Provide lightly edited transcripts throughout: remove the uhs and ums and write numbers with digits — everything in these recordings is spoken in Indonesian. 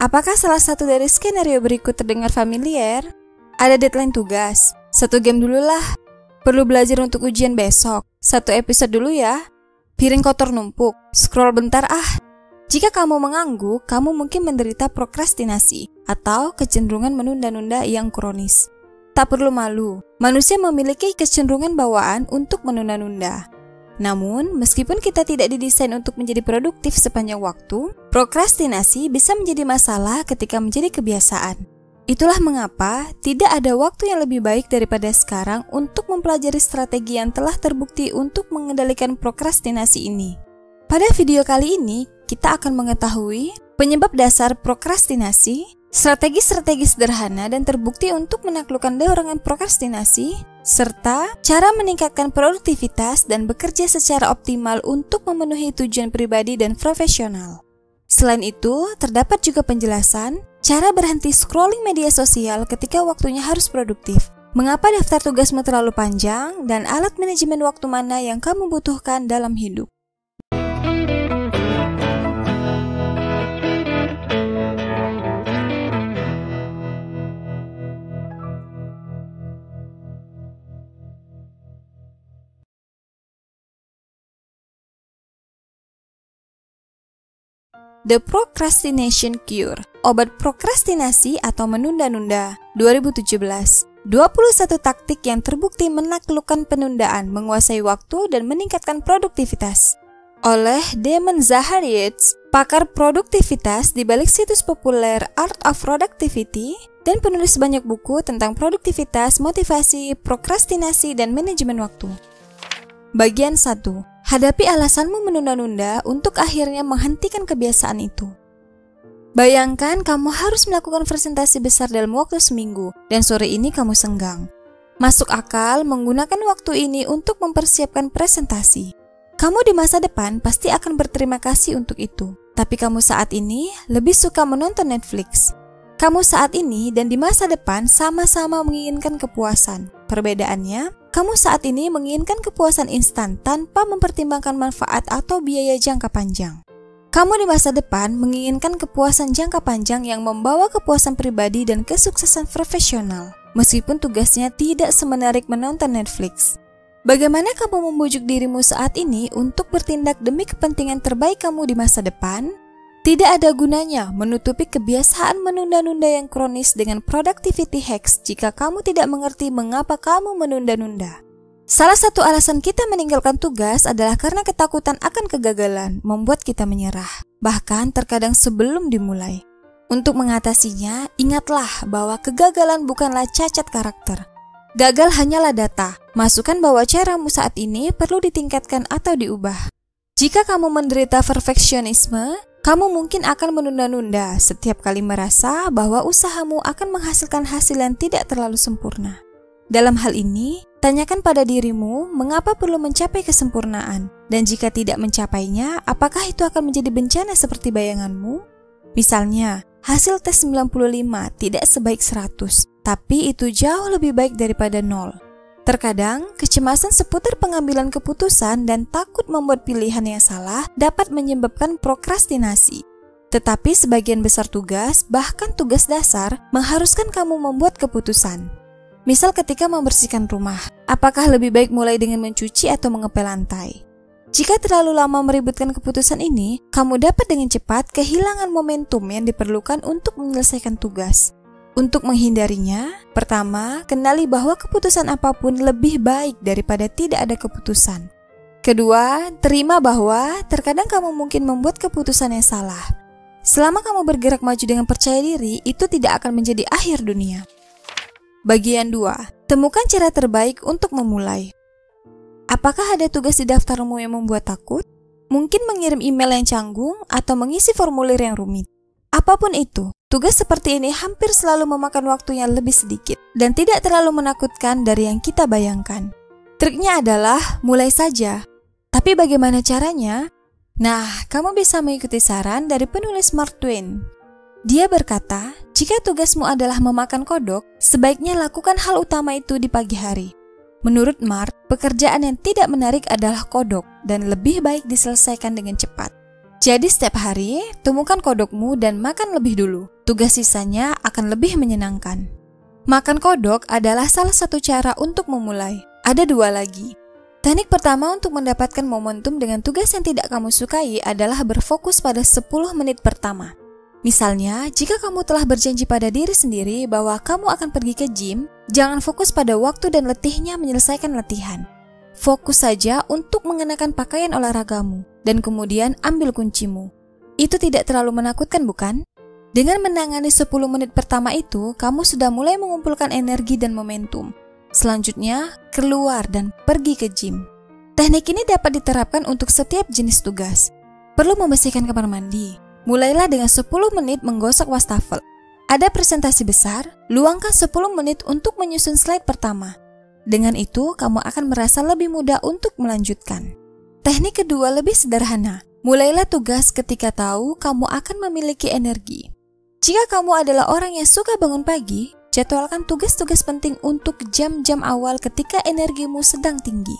Apakah salah satu dari skenario berikut terdengar familiar? Ada deadline tugas, 1 game dulu lah. Perlu belajar untuk ujian besok, 1 episode dulu ya. Piring kotor numpuk, scroll bentar ah. Jika kamu mengangguk, kamu mungkin menderita prokrastinasi atau kecenderungan menunda-nunda yang kronis. Tak perlu malu, manusia memiliki kecenderungan bawaan untuk menunda-nunda. Namun, meskipun kita tidak didesain untuk menjadi produktif sepanjang waktu, prokrastinasi bisa menjadi masalah ketika menjadi kebiasaan. Itulah mengapa tidak ada waktu yang lebih baik daripada sekarang untuk mempelajari strategi yang telah terbukti untuk mengendalikan prokrastinasi ini. Pada video kali ini, kita akan mengetahui penyebab dasar prokrastinasi, strategi-strategi sederhana dan terbukti untuk menaklukkan dorongan prokrastinasi, serta cara meningkatkan produktivitas dan bekerja secara optimal untuk memenuhi tujuan pribadi dan profesional. Selain itu, terdapat juga penjelasan cara berhenti scrolling media sosial ketika waktunya harus produktif, mengapa daftar tugasmu terlalu panjang, dan alat manajemen waktu mana yang kamu butuhkan dalam hidup. The Procrastination Cure, obat prokrastinasi atau menunda-nunda, 2017. 21 taktik yang terbukti menaklukkan penundaan, menguasai waktu, dan meningkatkan produktivitas. Oleh Damon Zaharietz, pakar produktivitas di balik situs populer Art of Productivity dan penulis banyak buku tentang produktivitas, motivasi, prokrastinasi, dan manajemen waktu. Bagian 1. Hadapi alasanmu menunda-nunda untuk akhirnya menghentikan kebiasaan itu. Bayangkan kamu harus melakukan presentasi besar dalam waktu seminggu, dan sore ini kamu senggang. Masuk akal menggunakan waktu ini untuk mempersiapkan presentasi. Kamu di masa depan pasti akan berterima kasih untuk itu, tapi kamu saat ini lebih suka menonton Netflix. Kamu saat ini dan di masa depan sama-sama menginginkan kepuasan. Perbedaannya, kamu saat ini menginginkan kepuasan instan tanpa mempertimbangkan manfaat atau biaya jangka panjang. Kamu di masa depan menginginkan kepuasan jangka panjang yang membawa kepuasan pribadi dan kesuksesan profesional, meskipun tugasnya tidak semenarik menonton Netflix. Bagaimana kamu membujuk dirimu saat ini untuk bertindak demi kepentingan terbaik kamu di masa depan? Tidak ada gunanya menutupi kebiasaan menunda-nunda yang kronis dengan productivity hacks jika kamu tidak mengerti mengapa kamu menunda-nunda. Salah satu alasan kita meninggalkan tugas adalah karena ketakutan akan kegagalan membuat kita menyerah, bahkan terkadang sebelum dimulai. Untuk mengatasinya, ingatlah bahwa kegagalan bukanlah cacat karakter. Gagal hanyalah data, masukan bahwa caramu saat ini perlu ditingkatkan atau diubah. Jika kamu menderita perfeksionisme, kamu mungkin akan menunda-nunda setiap kali merasa bahwa usahamu akan menghasilkan hasil yang tidak terlalu sempurna. Dalam hal ini, tanyakan pada dirimu mengapa perlu mencapai kesempurnaan, dan jika tidak mencapainya, apakah itu akan menjadi bencana seperti bayanganmu? Misalnya, hasil tes 95 tidak sebaik 100, tapi itu jauh lebih baik daripada 0. Terkadang, kecemasan seputar pengambilan keputusan dan takut membuat pilihan yang salah dapat menyebabkan prokrastinasi. Tetapi sebagian besar tugas, bahkan tugas dasar, mengharuskan kamu membuat keputusan. Misal ketika membersihkan rumah, apakah lebih baik mulai dengan mencuci atau mengepel lantai? Jika terlalu lama meributkan keputusan ini, kamu dapat dengan cepat kehilangan momentum yang diperlukan untuk menyelesaikan tugas. Untuk menghindarinya, pertama, kenali bahwa keputusan apapun lebih baik daripada tidak ada keputusan. Kedua, terima bahwa terkadang kamu mungkin membuat keputusan yang salah. Selama kamu bergerak maju dengan percaya diri, itu tidak akan menjadi akhir dunia. Bagian 2. Temukan cara terbaik untuk memulai. Apakah ada tugas di daftarmu yang membuat takut? Mungkin mengirim email yang canggung atau mengisi formulir yang rumit. Apapun itu, tugas seperti ini hampir selalu memakan waktu yang lebih sedikit dan tidak terlalu menakutkan dari yang kita bayangkan. Triknya adalah mulai saja. Tapi bagaimana caranya? Nah, kamu bisa mengikuti saran dari penulis Mark Twain. Dia berkata, jika tugasmu adalah memakan kodok, sebaiknya lakukan hal utama itu di pagi hari. Menurut Mark, pekerjaan yang tidak menarik adalah kodok dan lebih baik diselesaikan dengan cepat. Jadi setiap hari, temukan kodokmu dan makan lebih dulu. Tugas sisanya akan lebih menyenangkan. Makan kodok adalah salah satu cara untuk memulai. Ada dua lagi. Teknik pertama untuk mendapatkan momentum dengan tugas yang tidak kamu sukai adalah berfokus pada 10 menit pertama. Misalnya, jika kamu telah berjanji pada diri sendiri bahwa kamu akan pergi ke gym, jangan fokus pada waktu dan letihnya menyelesaikan latihan. Fokus saja untuk mengenakan pakaian olahragamu, dan kemudian ambil kuncimu. Itu tidak terlalu menakutkan, bukan? Dengan menangani 10 menit pertama itu, kamu sudah mulai mengumpulkan energi dan momentum. Selanjutnya, keluar dan pergi ke gym. Teknik ini dapat diterapkan untuk setiap jenis tugas. Perlu membersihkan kamar mandi. Mulailah dengan 10 menit menggosok wastafel. Ada presentasi besar, luangkan 10 menit untuk menyusun slide pertama. Dengan itu, kamu akan merasa lebih mudah untuk melanjutkan. Teknik kedua lebih sederhana. Mulailah tugas ketika tahu kamu akan memiliki energi. Jika kamu adalah orang yang suka bangun pagi, jadwalkan tugas-tugas penting untuk jam-jam awal ketika energimu sedang tinggi.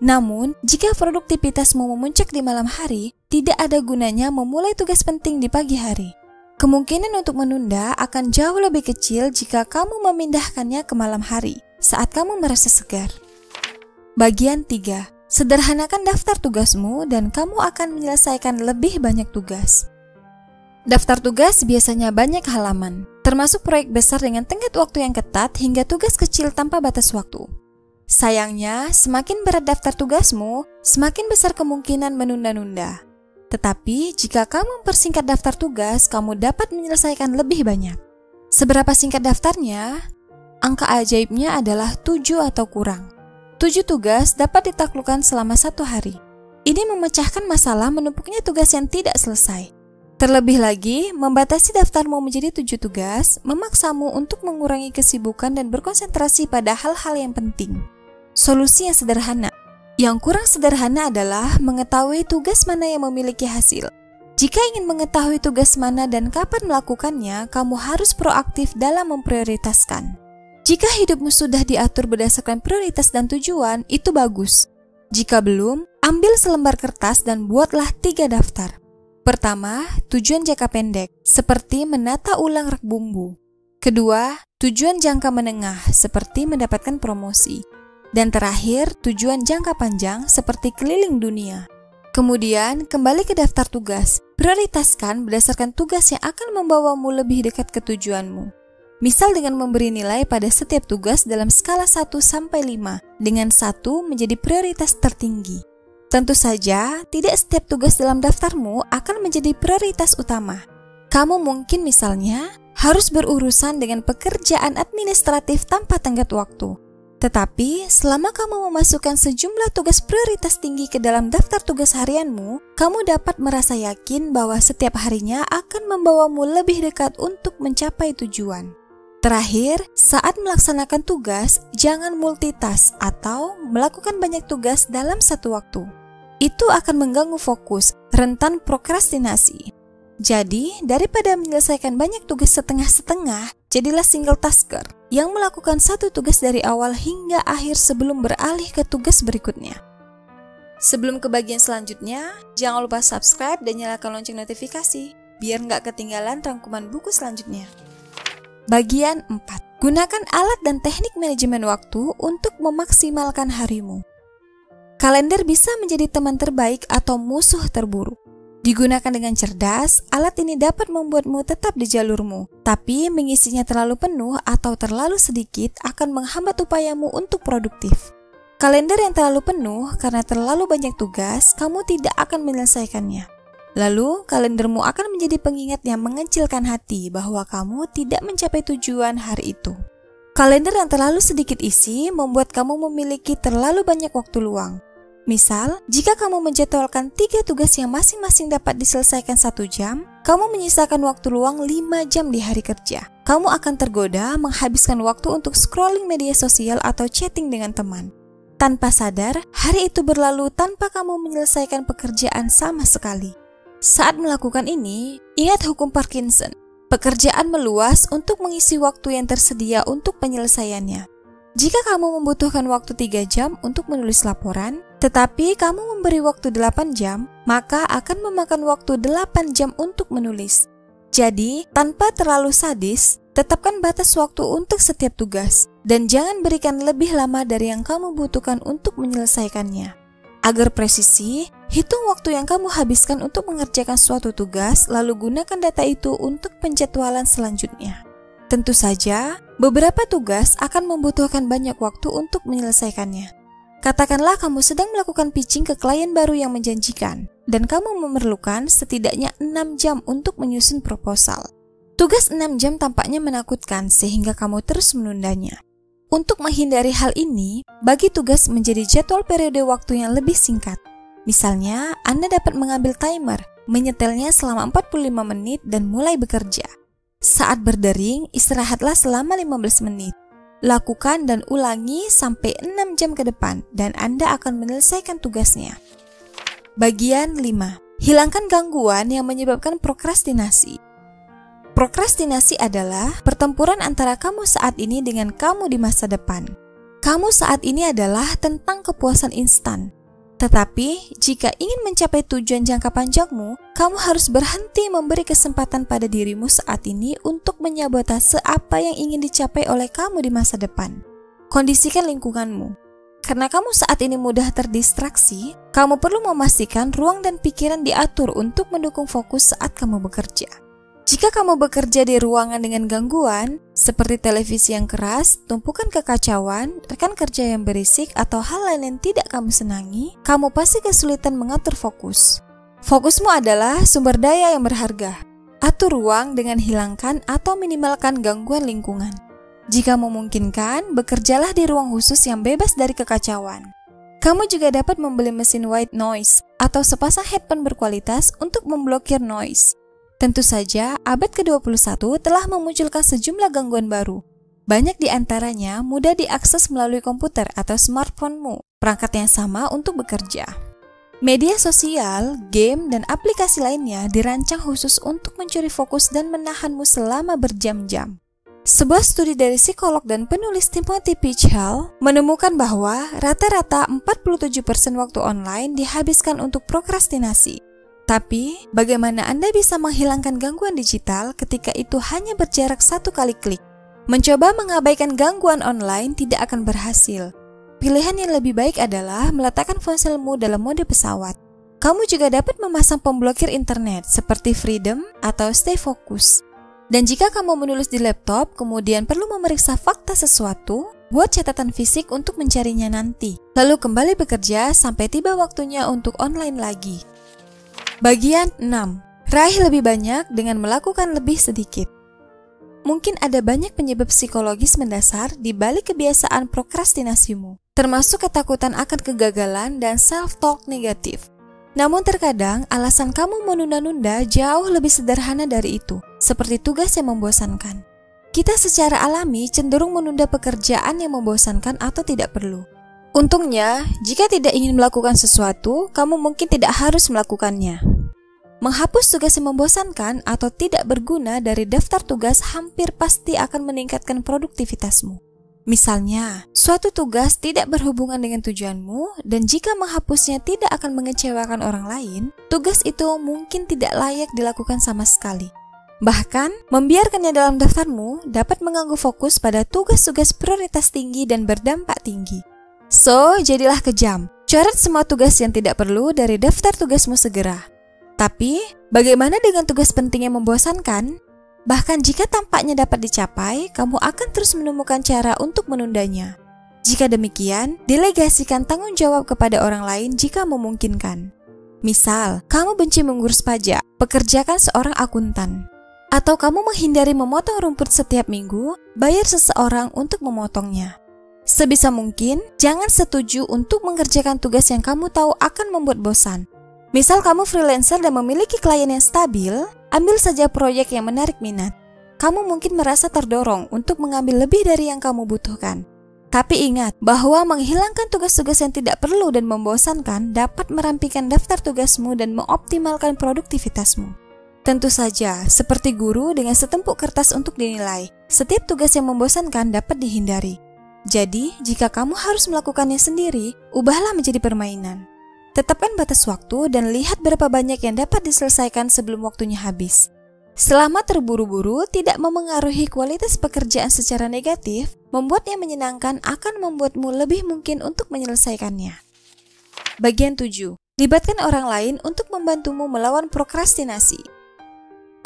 Namun, jika produktivitasmu memuncak di malam hari, tidak ada gunanya memulai tugas penting di pagi hari. Kemungkinan untuk menunda akan jauh lebih kecil jika kamu memindahkannya ke malam hari, saat kamu merasa segar. Bagian 3. Sederhanakan daftar tugasmu dan kamu akan menyelesaikan lebih banyak tugas. Daftar tugas biasanya banyak halaman, termasuk proyek besar dengan tenggat waktu yang ketat hingga tugas kecil tanpa batas waktu. Sayangnya, semakin berat daftar tugasmu, semakin besar kemungkinan menunda-nunda. Tetapi, jika kamu mempersingkat daftar tugas, kamu dapat menyelesaikan lebih banyak. Seberapa singkat daftarnya? Angka ajaibnya adalah 7 atau kurang. 7 tugas dapat ditaklukkan selama 1 hari. Ini memecahkan masalah menumpuknya tugas yang tidak selesai. Terlebih lagi, membatasi daftarmu menjadi 7 tugas memaksamu untuk mengurangi kesibukan dan berkonsentrasi pada hal-hal yang penting. Solusi yang sederhana. Yang kurang sederhana adalah mengetahui tugas mana yang memiliki hasil. Jika ingin mengetahui tugas mana dan kapan melakukannya, kamu harus proaktif dalam memprioritaskan. Jika hidupmu sudah diatur berdasarkan prioritas dan tujuan, itu bagus. Jika belum, ambil selembar kertas dan buatlah 3 daftar. Pertama, tujuan jangka pendek, seperti menata ulang rak bumbu. Kedua, tujuan jangka menengah, seperti mendapatkan promosi. Dan terakhir, tujuan jangka panjang, seperti keliling dunia. Kemudian, kembali ke daftar tugas. Prioritaskan berdasarkan tugas yang akan membawamu lebih dekat ke tujuanmu. Misal dengan memberi nilai pada setiap tugas dalam skala 1-5, dengan 1 menjadi prioritas tertinggi. Tentu saja, tidak setiap tugas dalam daftarmu akan menjadi prioritas utama. Kamu mungkin misalnya harus berurusan dengan pekerjaan administratif tanpa tenggat waktu. Tetapi, selama kamu memasukkan sejumlah tugas prioritas tinggi ke dalam daftar tugas harianmu, kamu dapat merasa yakin bahwa setiap harinya akan membawamu lebih dekat untuk mencapai tujuan. Terakhir, saat melaksanakan tugas, jangan multitask atau melakukan banyak tugas dalam satu waktu. Itu akan mengganggu fokus, rentan prokrastinasi. Jadi, daripada menyelesaikan banyak tugas setengah-setengah, jadilah single tasker yang melakukan satu tugas dari awal hingga akhir sebelum beralih ke tugas berikutnya. Sebelum ke bagian selanjutnya, jangan lupa subscribe dan nyalakan lonceng notifikasi, biar nggak ketinggalan rangkuman buku selanjutnya. Bagian 4. Gunakan alat dan teknik manajemen waktu untuk memaksimalkan harimu. Kalender bisa menjadi teman terbaik atau musuh terburuk. Digunakan dengan cerdas, alat ini dapat membuatmu tetap di jalurmu, tapi mengisinya terlalu penuh atau terlalu sedikit akan menghambat upayamu untuk produktif. Kalender yang terlalu penuh karena terlalu banyak tugas, kamu tidak akan menyelesaikannya. Lalu, kalendermu akan menjadi pengingat yang mengecilkan hati bahwa kamu tidak mencapai tujuan hari itu. Kalender yang terlalu sedikit isi membuat kamu memiliki terlalu banyak waktu luang. Misal, jika kamu menjadwalkan 3 tugas yang masing-masing dapat diselesaikan 1 jam, kamu menyisakan waktu luang 5 jam di hari kerja. Kamu akan tergoda menghabiskan waktu untuk scrolling media sosial atau chatting dengan teman. Tanpa sadar, hari itu berlalu tanpa kamu menyelesaikan pekerjaan sama sekali. Saat melakukan ini, ingat hukum Parkinson. Pekerjaan meluas untuk mengisi waktu yang tersedia untuk penyelesaiannya. Jika kamu membutuhkan waktu 3 jam untuk menulis laporan, tetapi kamu memberi waktu 8 jam, maka akan memakan waktu 8 jam untuk menulis. Jadi, tanpa terlalu sadis, tetapkan batas waktu untuk setiap tugas, dan jangan berikan lebih lama dari yang kamu butuhkan untuk menyelesaikannya. Agar presisi, hitung waktu yang kamu habiskan untuk mengerjakan suatu tugas, lalu gunakan data itu untuk penjadwalan selanjutnya. Tentu saja, beberapa tugas akan membutuhkan banyak waktu untuk menyelesaikannya. Katakanlah kamu sedang melakukan pitching ke klien baru yang menjanjikan, dan kamu memerlukan setidaknya 6 jam untuk menyusun proposal. Tugas 6 jam tampaknya menakutkan sehingga kamu terus menundanya. Untuk menghindari hal ini, bagi tugas menjadi jadwal periode waktu yang lebih singkat. Misalnya, Anda dapat mengambil timer, menyetelnya selama 45 menit dan mulai bekerja. Saat berdering, istirahatlah selama 15 menit. Lakukan dan ulangi sampai 6 jam ke depan dan Anda akan menyelesaikan tugasnya. Bagian 5. Hilangkan gangguan yang menyebabkan prokrastinasi. Prokrastinasi adalah pertempuran antara kamu saat ini dengan kamu di masa depan. Kamu saat ini adalah tentang kepuasan instan. Tetapi, jika ingin mencapai tujuan jangka panjangmu, kamu harus berhenti memberi kesempatan pada dirimu saat ini untuk menyabotase apa yang ingin dicapai oleh kamu di masa depan. Kondisikan lingkunganmu. Karena kamu saat ini mudah terdistraksi, kamu perlu memastikan ruang dan pikiran diatur untuk mendukung fokus saat kamu bekerja. Jika kamu bekerja di ruangan dengan gangguan, seperti televisi yang keras, tumpukan kekacauan, rekan kerja yang berisik, atau hal lain yang tidak kamu senangi, kamu pasti kesulitan mengatur fokus. Fokusmu adalah sumber daya yang berharga. Atur ruang dengan hilangkan atau minimalkan gangguan lingkungan. Jika memungkinkan, bekerjalah di ruang khusus yang bebas dari kekacauan. Kamu juga dapat membeli mesin white noise atau sepasang headphone berkualitas untuk memblokir noise. Tentu saja, abad ke-21 telah memunculkan sejumlah gangguan baru. Banyak di antaranya mudah diakses melalui komputer atau smartphone-mu, perangkat yang sama untuk bekerja. Media sosial, game, dan aplikasi lainnya dirancang khusus untuk mencuri fokus dan menahanmu selama berjam-jam. Sebuah studi dari psikolog dan penulis Timothy Pichel menemukan bahwa rata-rata 47% waktu online dihabiskan untuk prokrastinasi. Tapi, bagaimana Anda bisa menghilangkan gangguan digital ketika itu hanya berjarak 1 kali klik? Mencoba mengabaikan gangguan online tidak akan berhasil. Pilihan yang lebih baik adalah meletakkan ponselmu dalam mode pesawat. Kamu juga dapat memasang pemblokir internet seperti Freedom atau Stay Focus. Dan jika kamu menulis di laptop, kemudian perlu memeriksa fakta sesuatu, buat catatan fisik untuk mencarinya nanti. Lalu kembali bekerja sampai tiba waktunya untuk online lagi. Bagian 6. Raih lebih banyak dengan melakukan lebih sedikit. Mungkin ada banyak penyebab psikologis mendasar di balik kebiasaan prokrastinasimu, termasuk ketakutan akan kegagalan dan self-talk negatif. Namun terkadang alasan kamu menunda-nunda jauh lebih sederhana dari itu, seperti tugas yang membosankan. Kita secara alami cenderung menunda pekerjaan yang membosankan atau tidak perlu. Untungnya, jika tidak ingin melakukan sesuatu, kamu mungkin tidak harus melakukannya. Menghapus tugas yang membosankan atau tidak berguna dari daftar tugas hampir pasti akan meningkatkan produktivitasmu. Misalnya, suatu tugas tidak berhubungan dengan tujuanmu, dan jika menghapusnya tidak akan mengecewakan orang lain, tugas itu mungkin tidak layak dilakukan sama sekali. Bahkan, membiarkannya dalam daftarmu dapat mengganggu fokus pada tugas-tugas prioritas tinggi dan berdampak tinggi. So, jadilah kejam. Coret semua tugas yang tidak perlu dari daftar tugasmu segera. Tapi, bagaimana dengan tugas penting yang membosankan? Bahkan jika tampaknya dapat dicapai, kamu akan terus menemukan cara untuk menundanya. Jika demikian, delegasikan tanggung jawab kepada orang lain jika memungkinkan. Misal, kamu benci mengurus pajak, pekerjakan seorang akuntan. Atau kamu menghindari memotong rumput setiap minggu, bayar seseorang untuk memotongnya. Sebisa mungkin, jangan setuju untuk mengerjakan tugas yang kamu tahu akan membuat bosan. Misal kamu freelancer dan memiliki klien yang stabil, ambil saja proyek yang menarik minat. Kamu mungkin merasa terdorong untuk mengambil lebih dari yang kamu butuhkan. Tapi ingat bahwa menghilangkan tugas-tugas yang tidak perlu dan membosankan dapat merampikan daftar tugasmu dan mengoptimalkan produktivitasmu. Tentu saja, seperti guru dengan setempuk kertas untuk dinilai, setiap tugas yang membosankan dapat dihindari. Jadi, jika kamu harus melakukannya sendiri, ubahlah menjadi permainan. Tetapkan batas waktu dan lihat berapa banyak yang dapat diselesaikan sebelum waktunya habis. Selama terburu-buru tidak memengaruhi kualitas pekerjaan secara negatif, membuatnya menyenangkan akan membuatmu lebih mungkin untuk menyelesaikannya. Bagian 7. Libatkan orang lain untuk membantumu melawan prokrastinasi.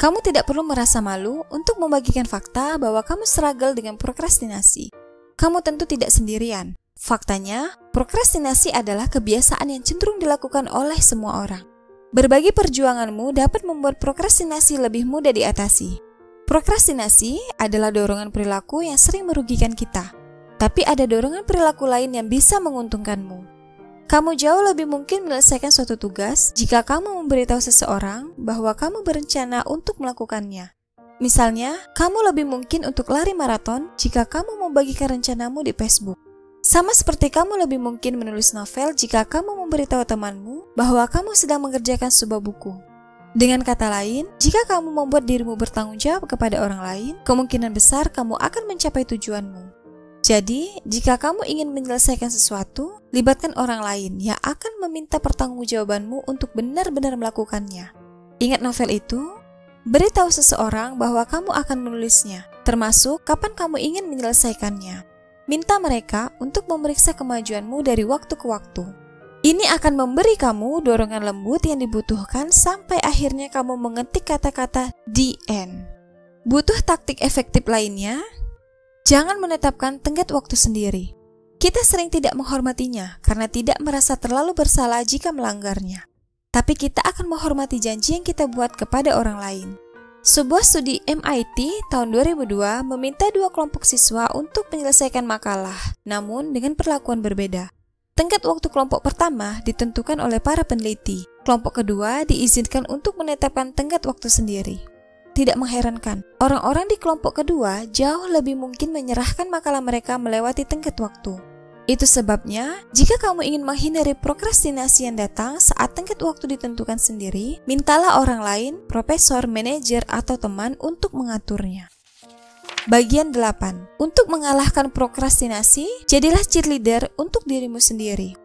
Kamu tidak perlu merasa malu untuk membagikan fakta bahwa kamu struggle dengan prokrastinasi. Kamu tentu tidak sendirian. Faktanya, prokrastinasi adalah kebiasaan yang cenderung dilakukan oleh semua orang. Berbagi perjuanganmu dapat membuat prokrastinasi lebih mudah diatasi. Prokrastinasi adalah dorongan perilaku yang sering merugikan kita, tapi ada dorongan perilaku lain yang bisa menguntungkanmu. Kamu jauh lebih mungkin menyelesaikan suatu tugas jika kamu memberitahu seseorang bahwa kamu berencana untuk melakukannya. Misalnya, kamu lebih mungkin untuk lari maraton jika kamu membagikan rencanamu di Facebook. Sama seperti kamu lebih mungkin menulis novel jika kamu memberitahu temanmu bahwa kamu sedang mengerjakan sebuah buku. Dengan kata lain, jika kamu membuat dirimu bertanggung jawab kepada orang lain, kemungkinan besar kamu akan mencapai tujuanmu. Jadi, jika kamu ingin menyelesaikan sesuatu, libatkan orang lain yang akan meminta pertanggungjawabanmu untuk benar-benar melakukannya. Ingat novel itu? Beritahu seseorang bahwa kamu akan menulisnya, termasuk kapan kamu ingin menyelesaikannya. Minta mereka untuk memeriksa kemajuanmu dari waktu ke waktu. Ini akan memberi kamu dorongan lembut yang dibutuhkan sampai akhirnya kamu mengetik kata-kata "the end". Butuh taktik efektif lainnya? Jangan menetapkan tenggat waktu sendiri. Kita sering tidak menghormatinya karena tidak merasa terlalu bersalah jika melanggarnya. Tapi kita akan menghormati janji yang kita buat kepada orang lain. Sebuah studi MIT tahun 2002 meminta 2 kelompok siswa untuk menyelesaikan makalah, namun dengan perlakuan berbeda. Tenggat waktu kelompok pertama ditentukan oleh para peneliti. Kelompok kedua diizinkan untuk menetapkan tenggat waktu sendiri. Tidak mengherankan, orang-orang di kelompok kedua jauh lebih mungkin menyerahkan makalah mereka melewati tenggat waktu. Itu sebabnya, jika kamu ingin menghindari prokrastinasi yang datang saat tenggat waktu ditentukan sendiri, mintalah orang lain, profesor, manajer, atau teman untuk mengaturnya. Bagian 8. Untuk mengalahkan prokrastinasi, jadilah cheerleader untuk dirimu sendiri.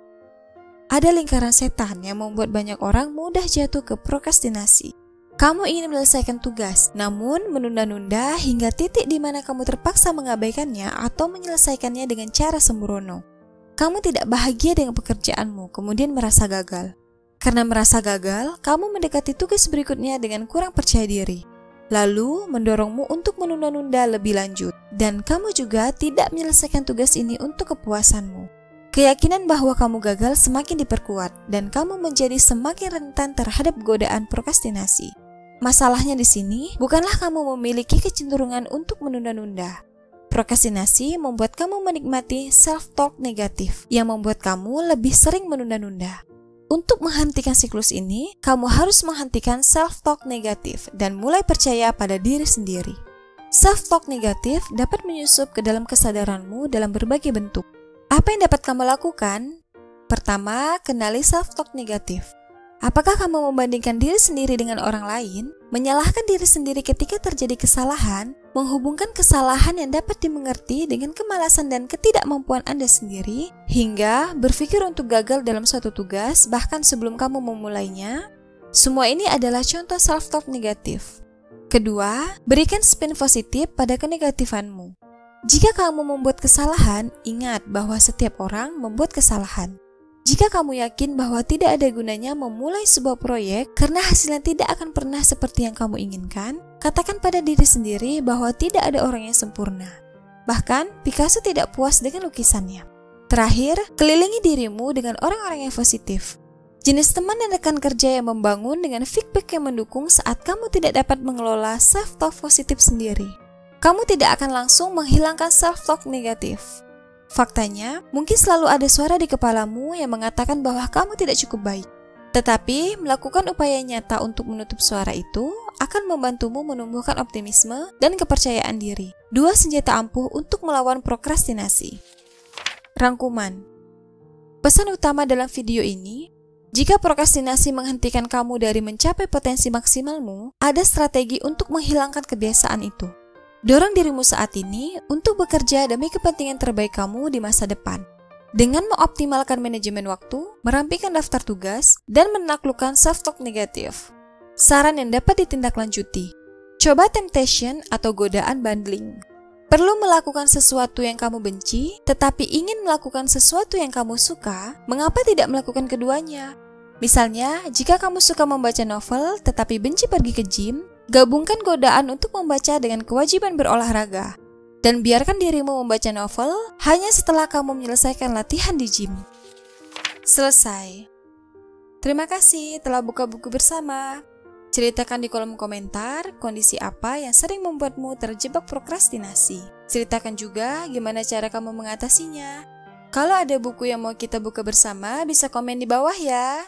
Ada lingkaran setan yang membuat banyak orang mudah jatuh ke prokrastinasi. Kamu ingin menyelesaikan tugas, namun menunda-nunda hingga titik di mana kamu terpaksa mengabaikannya atau menyelesaikannya dengan cara sembrono. Kamu tidak bahagia dengan pekerjaanmu, kemudian merasa gagal. Karena merasa gagal, kamu mendekati tugas berikutnya dengan kurang percaya diri. Lalu, mendorongmu untuk menunda-nunda lebih lanjut. Dan kamu juga tidak menyelesaikan tugas ini untuk kepuasanmu. Keyakinan bahwa kamu gagal semakin diperkuat, dan kamu menjadi semakin rentan terhadap godaan prokrastinasi. Masalahnya di sini, bukanlah kamu memiliki kecenderungan untuk menunda-nunda. Prokrastinasi membuat kamu menikmati self-talk negatif yang membuat kamu lebih sering menunda-nunda. Untuk menghentikan siklus ini, kamu harus menghentikan self-talk negatif dan mulai percaya pada diri sendiri. Self-talk negatif dapat menyusup ke dalam kesadaranmu dalam berbagai bentuk. Apa yang dapat kamu lakukan? Pertama, kenali self-talk negatif. Apakah kamu membandingkan diri sendiri dengan orang lain, menyalahkan diri sendiri ketika terjadi kesalahan, menghubungkan kesalahan yang dapat dimengerti dengan kemalasan dan ketidakmampuan Anda sendiri, hingga berpikir untuk gagal dalam suatu tugas bahkan sebelum kamu memulainya? Semua ini adalah contoh self-talk negatif. Kedua, berikan spin positif pada kenegatifanmu. Jika kamu membuat kesalahan, ingat bahwa setiap orang membuat kesalahan. Jika kamu yakin bahwa tidak ada gunanya memulai sebuah proyek karena hasilnya tidak akan pernah seperti yang kamu inginkan, katakan pada diri sendiri bahwa tidak ada orang yang sempurna. Bahkan, Picasso tidak puas dengan lukisannya. Terakhir, kelilingi dirimu dengan orang-orang yang positif. Jenis teman dan rekan kerja yang membangun dengan feedback yang mendukung saat kamu tidak dapat mengelola self-talk positif sendiri. Kamu tidak akan langsung menghilangkan self-talk negatif. Faktanya, mungkin selalu ada suara di kepalamu yang mengatakan bahwa kamu tidak cukup baik. Tetapi, melakukan upaya nyata untuk menutup suara itu akan membantumu menumbuhkan optimisme dan kepercayaan diri. 2 senjata ampuh untuk melawan prokrastinasi. Rangkuman. Pesan utama dalam video ini, jika prokrastinasi menghentikan kamu dari mencapai potensi maksimalmu, ada strategi untuk menghilangkan kebiasaan itu. Dorong dirimu saat ini untuk bekerja demi kepentingan terbaik kamu di masa depan. Dengan mengoptimalkan manajemen waktu, merampingkan daftar tugas, dan menaklukkan self-talk negatif. Saran yang dapat ditindaklanjuti. Coba temptation atau godaan bundling. Perlu melakukan sesuatu yang kamu benci, tetapi ingin melakukan sesuatu yang kamu suka, mengapa tidak melakukan keduanya? Misalnya, jika kamu suka membaca novel tetapi benci pergi ke gym, gabungkan godaan untuk membaca dengan kewajiban berolahraga. Dan biarkan dirimu membaca novel hanya setelah kamu menyelesaikan latihan di gym. Selesai. Terima kasih telah buka buku bersama. Ceritakan di kolom komentar kondisi apa yang sering membuatmu terjebak prokrastinasi. Ceritakan juga gimana cara kamu mengatasinya. Kalau ada buku yang mau kita buka bersama, bisa komen di bawah ya.